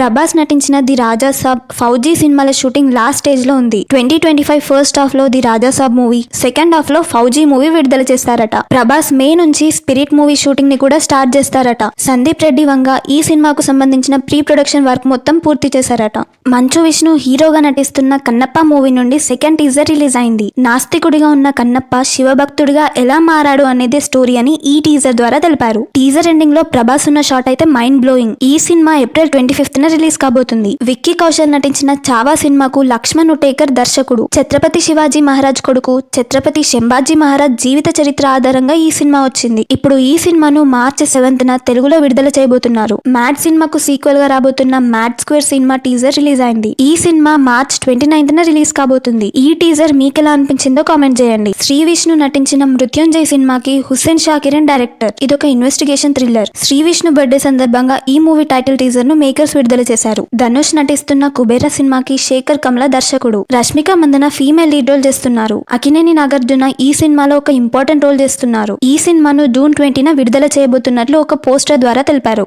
ప్రభాస్ నటించిన ది రాజా సాబ్, ఫౌజీ సినిమాల shooting last stage లో ఉంది. 2025 ఫస్ట్ హాఫ్ లో the Raja Saab movie, second half లో ఫౌజీ మూవీ విడుదల చేస్తారట. ప్రభాస్ మే నుంచి స్పిరిట్ మూవీ షూటింగ్ ని కూడా స్టార్ట్ చేస్తారట. సందీప్ రెడ్డి వంగ ఈ సినిమాకు సంబంధించిన ప్రీ ప్రొడక్షన్ వర్క్ మొత్తం పూర్తి చేశారట. మంచు విష్ణు హీరోగా నటిస్తున్న కన్నప్ప మూవీ నుండి సెకండ్ టీజర్ రిలీజ్ అయింది. నాస్తికుడిగా ఉన్న కన్నప్ప శివభక్తుడిగా ఎలా మారాడు అనేది స్టోరీ అని ఈ టీజర్ ద్వారా తెలిపారు. టీజర్ ఎండింగ్ లో ప్రభాస్ ఉన్న షాట్ అయితే మైండ్ బ్లోయింగ్. ఈ సినిమా ఏప్రిల్ 25న రిలీజ్ కాబోతుంది. విక్కీ కౌశల్ నటించిన చావా సినిమాకు లక్ష్మణ్ ఉటేకర్ దర్శకుడు. ఛత్రపతి శివాజీ మహారాజ్ కొడుకు ఛత్రపతి శంభాజీ మహారాజ్ జీవిత చరిత్ర ఆధారంగా ఈ సినిమా వచ్చింది. ఇప్పుడు ఈ సినిమాను మార్చి 7న తెలుగులో విడుదల చేయబోతున్నారు. మ్యాడ్ సినిమాకు సీక్వెల్ గా రాబోతున్న mad square cinema teaser release అయింది. ఈ సినిమా మార్చ్ 29న రిలీజ్ కాబోతుంది. ఈ టీజర్ మీకెలా అనిపించిందో కామెంట్ చేయండి. శ్రీ విష్ణు నటించిన మృత్యుంజయ్ సినిమాకి హుస్సేన్ షాకిరన్ డైరెక్టర్. ఇదొక investigation thriller. Sree Vishnu birthday సందర్భంగా ఈ మూవీ టైటిల్ టీజర్ ను మేకర్స్ విడుదల చేశారు. ధనుష్ నటిస్తున్న కుబేర సినిమాకి శేఖర్ కమల దర్శకుడు. Rashmika Mandanna female lead role చేస్తున్నారు. అకినేని నాగార్జున ఈ సినిమాలో ఒక ఇంపార్టెంట్ రోల్ చేస్తున్నారు. ఈ సినిమాను జూన్ 20న విడుదల చేయబోతున్నట్లు ఒక పోస్టర్ ద్వారా తెలిపారు.